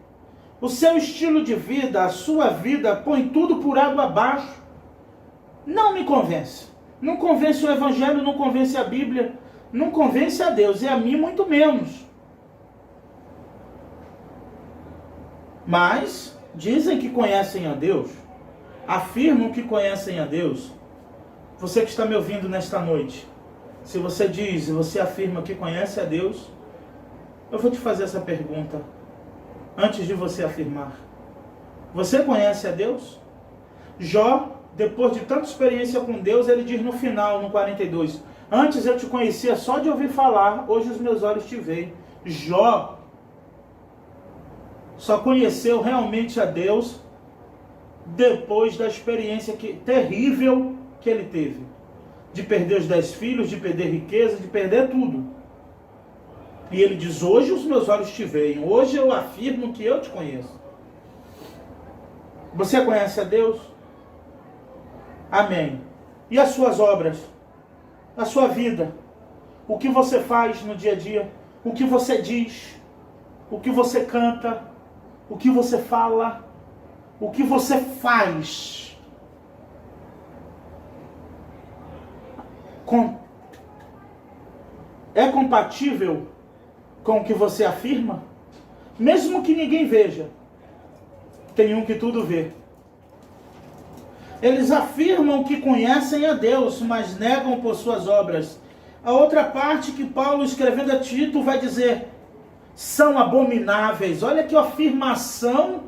O seu estilo de vida, a sua vida, põe tudo por água abaixo. Não me convence. Não convence o Evangelho, não convence a Bíblia, não convence a Deus, e a mim muito menos. mas dizem que conhecem a Deus, afirmam que conhecem a Deus. Você que está me ouvindo nesta noite, se você diz e você afirma que conhece a Deus, eu vou te fazer essa pergunta antes de você afirmar. Você conhece a Deus? Jó, depois de tanta experiência com Deus, ele diz no final, no 42, antes eu te conhecia só de ouvir falar, hoje os meus olhos te veem. Jó só conheceu realmente a Deus depois da experiência terrível que ele teve. De perder os 10 filhos, de perder riqueza, de perder tudo. E ele diz, hoje os meus olhos te veem, hoje eu afirmo que eu te conheço. Você conhece a Deus? Amém. E as suas obras? A sua vida? O que você faz no dia a dia? O que você diz? O que você canta? O que você fala? O que você faz? É compatível com o que você afirma? Mesmo que ninguém veja, tem um que tudo vê. Eles afirmam que conhecem a Deus, mas negam por suas obras. A outra parte que Paulo, escrevendo a Tito, vai dizer, são abomináveis. Olha que afirmação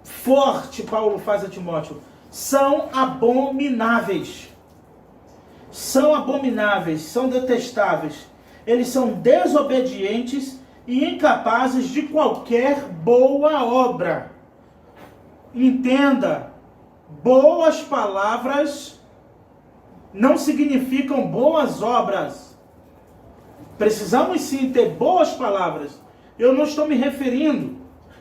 forte Paulo faz a Timóteo. São abomináveis. São abomináveis, são detestáveis. Eles são desobedientes e incapazes de qualquer boa obra. Entenda, boas palavras não significam boas obras. Precisamos sim ter boas palavras. Eu não estou me referindo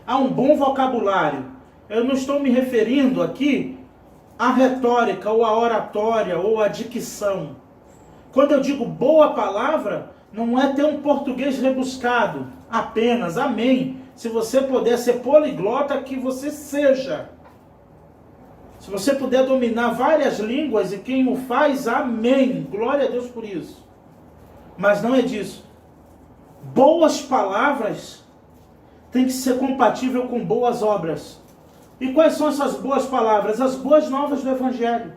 a um bom vocabulário. Eu não estou me referindo aqui à retórica, ou à oratória, ou à dicção. Quando eu digo boa palavra, não é ter um português rebuscado apenas, amém. Se você puder ser poliglota, que você seja. Se você puder dominar várias línguas, e quem o faz, amém. Glória a Deus por isso. Mas não é disso. Boas palavras têm que ser compatível com boas obras. E quais são essas boas palavras? As boas novas do Evangelho.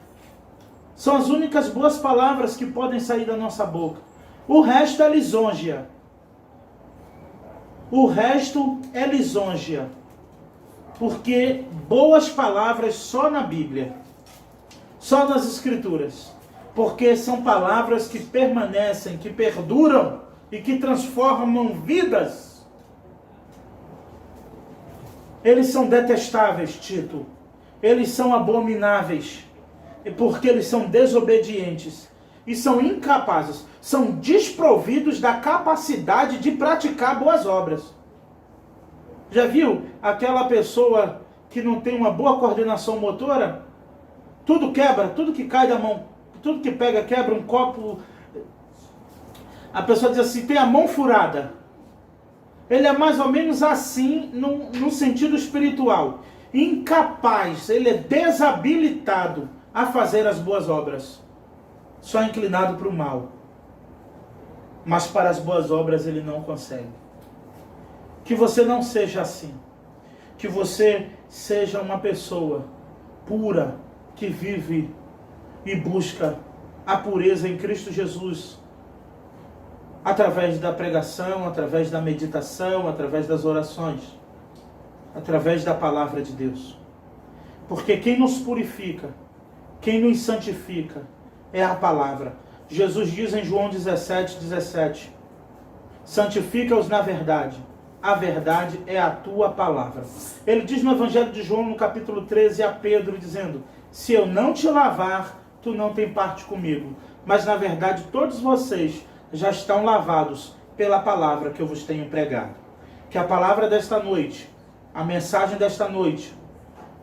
São as únicas boas palavras que podem sair da nossa boca. O resto é lisonja. O resto é lisonja. Porque boas palavras só na Bíblia. Só nas Escrituras. Porque são palavras que permanecem, que perduram e que transformam vidas. Eles são detestáveis, Tito. Eles são abomináveis. Porque eles são desobedientes. E são incapazes. São desprovidos da capacidade de praticar boas obras. Já viu aquela pessoa que não tem uma boa coordenação motora? Tudo quebra, tudo que cai da mão, tudo que pega quebra, um copo. A pessoa diz assim, tem a mão furada. Ele é mais ou menos assim no sentido espiritual. Incapaz, ele é desabilitado a fazer as boas obras. Só inclinado para o mal. Mas para as boas obras ele não consegue. Que você não seja assim. Que você seja uma pessoa pura, que vive e busca a pureza em Cristo Jesus. Através da pregação, através da meditação, através das orações. Através da palavra de Deus. Porque quem nos purifica, quem nos santifica, é a palavra. Jesus diz em João 17:17, santifica-os na verdade. A verdade é a tua palavra. Ele diz no Evangelho de João, no capítulo 13, a Pedro, dizendo, se eu não te lavar, tu não tem parte comigo. Mas na verdade todos vocês já estão lavados pela palavra que eu vos tenho pregado. Que a palavra desta noite, a mensagem desta noite,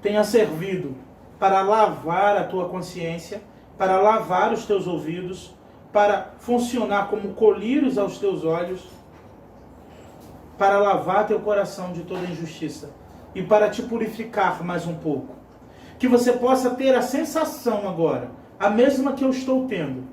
tenha servido para lavar a tua consciência, para lavar os teus ouvidos, para funcionar como colírios aos teus olhos, para lavar teu coração de toda injustiça e para te purificar mais um pouco. Que você possa ter a sensação agora, a mesma que eu estou tendo,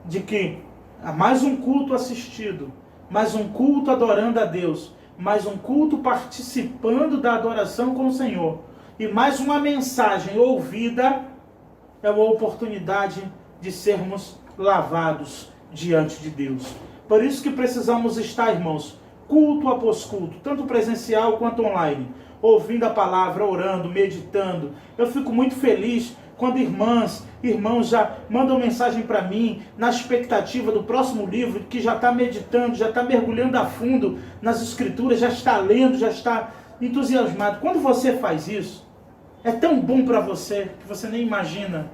de que há mais um culto assistido, mais um culto adorando a Deus, mas um culto participando da adoração com o Senhor. E mais uma mensagem ouvida é uma oportunidade de sermos lavados diante de Deus. Por isso que precisamos estar, irmãos, culto após culto, tanto presencial quanto online, ouvindo a palavra, orando, meditando. Eu fico muito feliz quando irmãos já mandam mensagem para mim, na expectativa do próximo livro, que já está meditando, já está mergulhando a fundo nas escrituras, já está lendo, já está entusiasmado. Quando você faz isso, é tão bom para você, que você nem imagina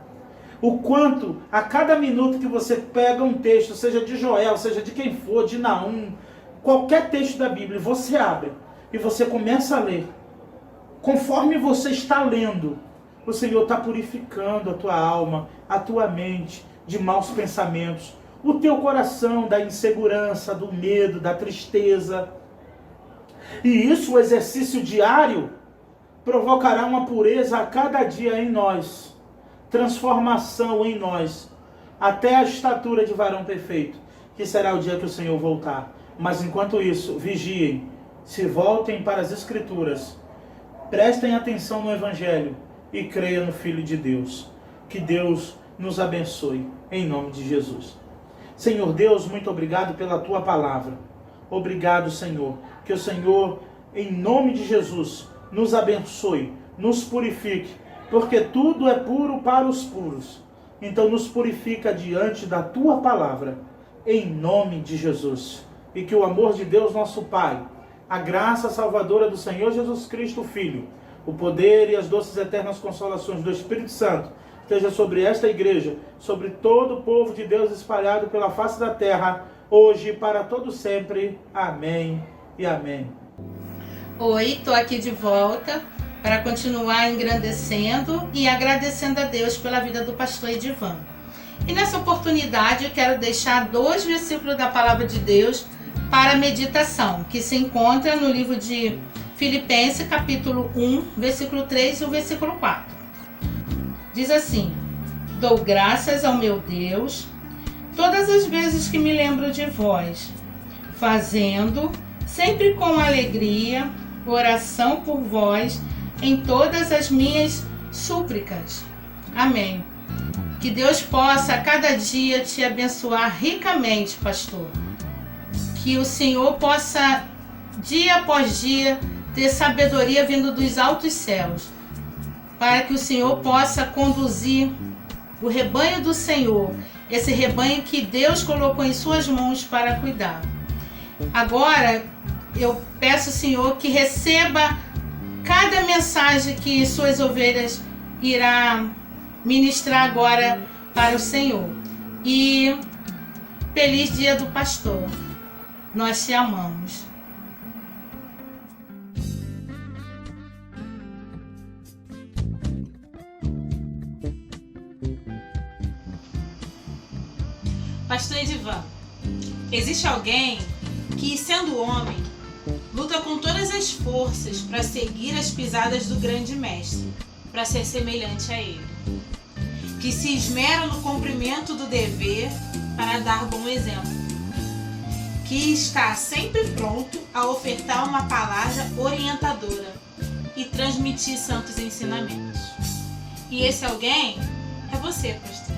o quanto, a cada minuto que você pega um texto, seja de Joel, seja de quem for, de Naum, qualquer texto da Bíblia, você abre e você começa a ler. Conforme você está lendo, o Senhor está purificando a tua alma, a tua mente de maus pensamentos, o teu coração da insegurança, do medo, da tristeza. E isso, o exercício diário, provocará uma pureza a cada dia em nós, transformação em nós, até a estatura de varão perfeito, que será o dia que o Senhor voltar. Mas enquanto isso, vigiem, se voltem para as Escrituras, prestem atenção no Evangelho e creiam no Filho de Deus. Que Deus nos abençoe, em nome de Jesus. Senhor Deus, muito obrigado pela Tua palavra. Obrigado, Senhor, que o Senhor, em nome de Jesus, nos abençoe, nos purifique, porque tudo é puro para os puros. Então nos purifica diante da Tua palavra, em nome de Jesus. E que o amor de Deus, nosso Pai, a graça salvadora do Senhor Jesus Cristo, Filho, o poder e as doces eternas consolações do Espírito Santo, esteja sobre esta igreja, sobre todo o povo de Deus espalhado pela face da terra, hoje e para todo sempre. Amém e amém. Oi, estou aqui de volta para continuar engrandecendo e agradecendo a Deus pela vida do pastor Edivan. E nessa oportunidade eu quero deixar 2 versículos da palavra de Deus para meditação, que se encontra no livro de Filipenses, capítulo 1, versículo 3 e o versículo 4. Diz assim: dou graças ao meu Deus todas as vezes que me lembro de vós, fazendo sempre com alegria oração por vós em todas as minhas súplicas. Amém. Que Deus possa a cada dia te abençoar ricamente, pastor. Que o Senhor possa, dia após dia, ter sabedoria vindo dos altos céus, para que o Senhor possa conduzir o rebanho do Senhor, esse rebanho que Deus colocou em suas mãos para cuidar. Agora, eu peço, Senhor, que receba cada mensagem que suas ovelhas irá ministrar agora para o Senhor. E feliz dia do pastor. Nós te amamos. Pastor Edivan, existe alguém que, sendo homem, luta com todas as forças para seguir as pisadas do grande mestre, para ser semelhante a ele, que se esmera no cumprimento do dever para dar bom exemplo, que está sempre pronto a ofertar uma palavra orientadora e transmitir santos ensinamentos. E esse alguém é você, pastor.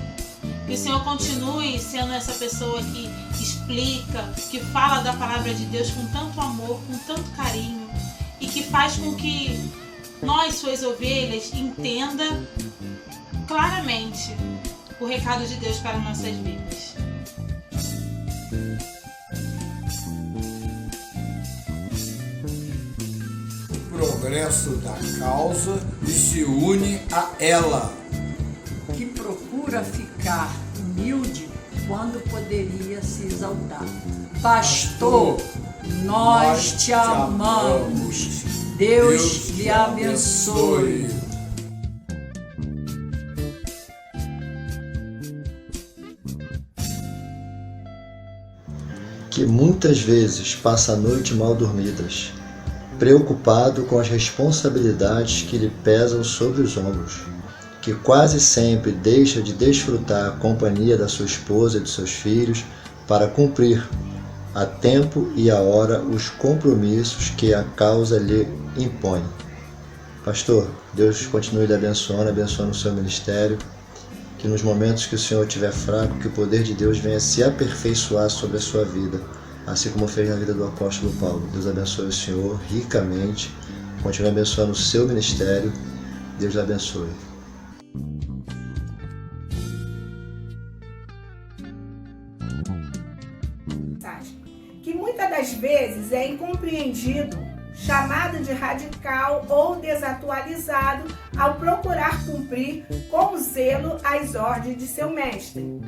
Que o Senhor continue sendo essa pessoa que explica, que fala da palavra de Deus com tanto amor, com tanto carinho, e que faz com que nós, suas ovelhas, entenda claramente o recado de Deus para nossas vidas. O progresso da causa e se une a ela. Que procura ficar humilde quando poderia se exaltar. Pastor, nós te amamos. Deus lhe abençoe. Que muitas vezes passa a noite mal dormidas, preocupado com as responsabilidades que lhe pesam sobre os ombros, que quase sempre deixa de desfrutar a companhia da sua esposa e de seus filhos para cumprir a tempo e a hora os compromissos que a causa lhe impõe. Pastor, Deus continue lhe abençoando o seu ministério, que nos momentos que o Senhor estiver fraco, que o poder de Deus venha se aperfeiçoar sobre a sua vida, assim como fez na vida do apóstolo Paulo. Deus abençoe o Senhor ricamente, continue abençoando o seu ministério. Deus lhe abençoe. Que muitas das vezes é incompreendido, chamado de radical ou desatualizado ao procurar cumprir com zelo as ordens de seu mestre.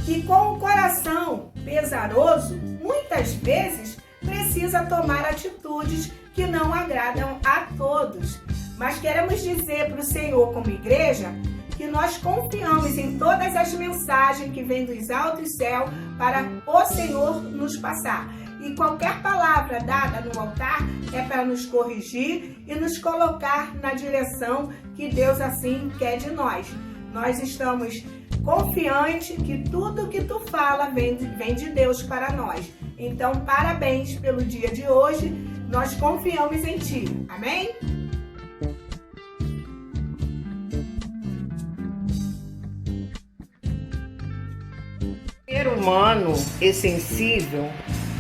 Que com o coração pesaroso, muitas vezes precisa tomar atitudes que não agradam a todos. Mas queremos dizer para o Senhor, como igreja, que nós confiamos em todas as mensagens que vêm dos altos céus para o Senhor nos passar. E qualquer palavra dada no altar é para nos corrigir e nos colocar na direção que Deus assim quer de nós. Nós estamos confiantes que tudo que tu fala vem de Deus para nós. Então, parabéns pelo dia de hoje. Nós confiamos em ti. Amém? O ser humano e sensível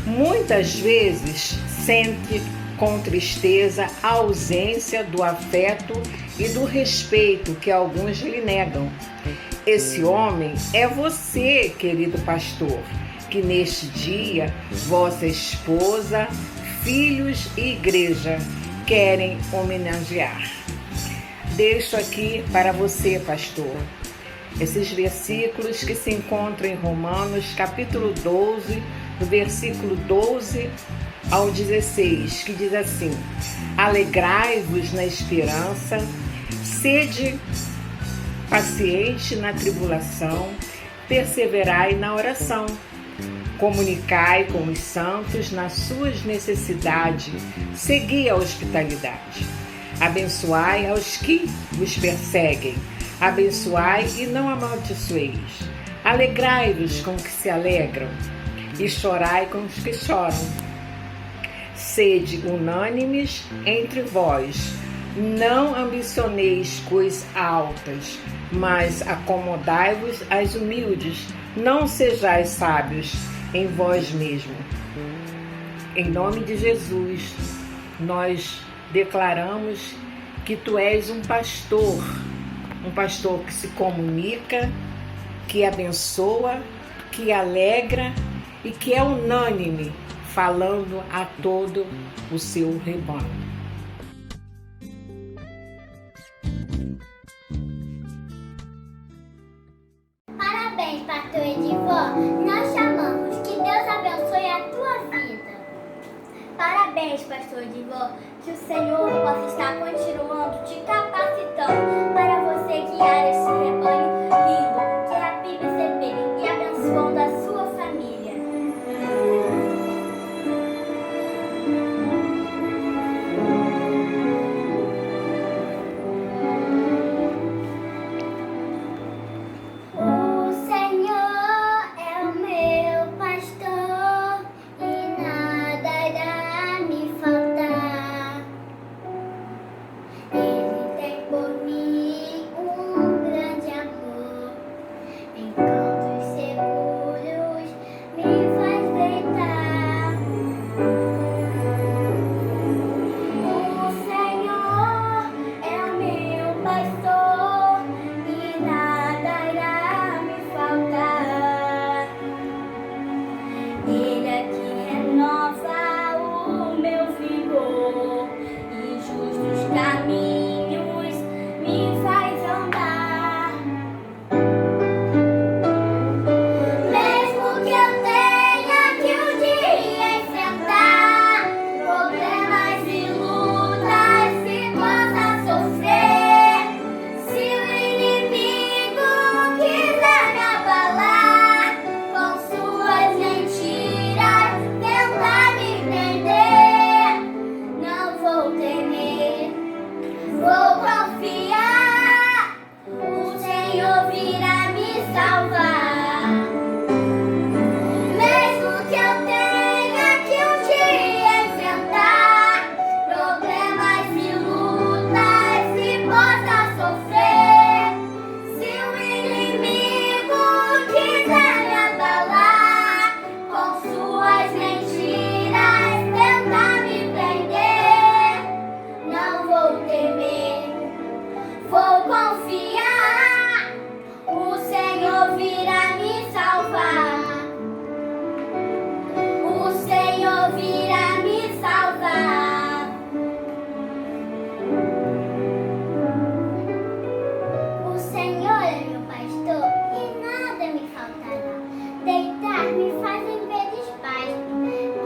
muitas vezes sente com tristeza a ausência do afeto e do respeito que alguns lhe negam. Esse homem é você, querido pastor, que neste dia vossa esposa, filhos e igreja querem homenagear. Deixo aqui para você, pastor, esses versículos que se encontram em Romanos, capítulo 12, do versículo 12 ao 16, que diz assim: alegrai-vos na esperança, sede paciente na tribulação, perseverai na oração, comunicai com os santos nas suas necessidades, segui a hospitalidade, abençoai aos que vos perseguem, abençoai e não amaldiçoeis, alegrai-vos com os que se alegram, e chorai com os que choram. Sede unânimes entre vós, não ambicioneis coisas altas, mas acomodai-vos às humildes, não sejais sábios em vós mesmos. Em nome de Jesus, nós declaramos que tu és um pastor que se comunica, que abençoa, que alegra e que é unânime, falando a todo o seu rebanho. Parabéns, pastor Edivan. Nós chamamos. Que Deus abençoe a tua vida. Parabéns, pastor Edivan. Que o Senhor possa estar continuando te capacitando para você guiar esse rebanho lindo, que é a PIBCP, e abençoando a sua família. temer. Vou confiar, o Senhor virá me salvar. O Senhor virá me salvar. O Senhor é meu pastor e nada me faltará. Deitar me faz em verdes pastos.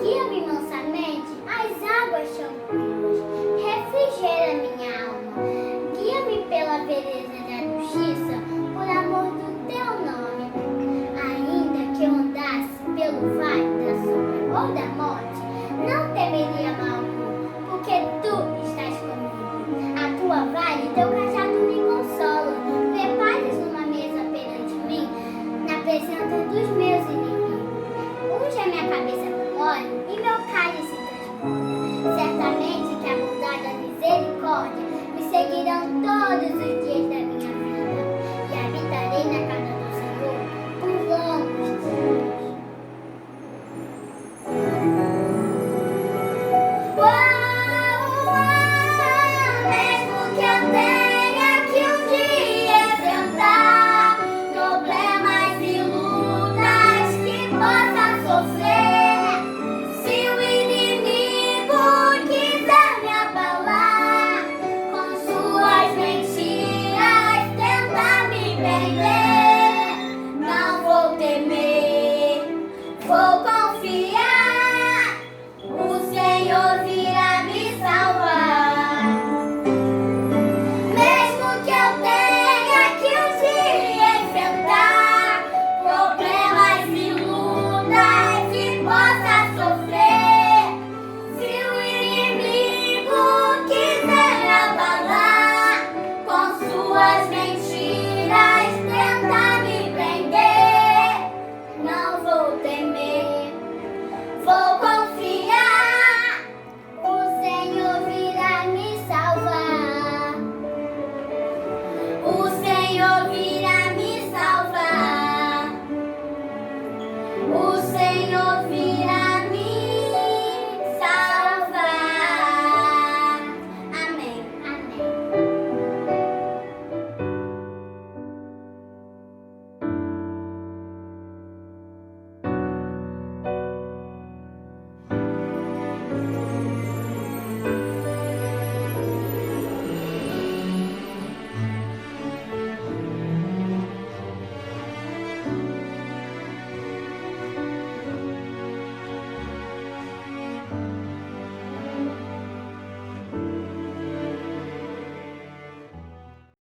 Guia-me mansamente às águas tranquilas. Refrigera minha alma. Guia-me pela vereda da justiça, por amor do teu nome. Ainda que eu andasse pelo vale da sombra ou da morte, não temeria mal algum, porque tu estás comigo. A tua vara e teu cajado me consolam. Preparas uma mesa perante mim, na presença dos meus inimigos. Unge a minha cabeça com óleo e meu cálice transborda. Certamente que a bondade e a misericórdia me seguirão todos os dias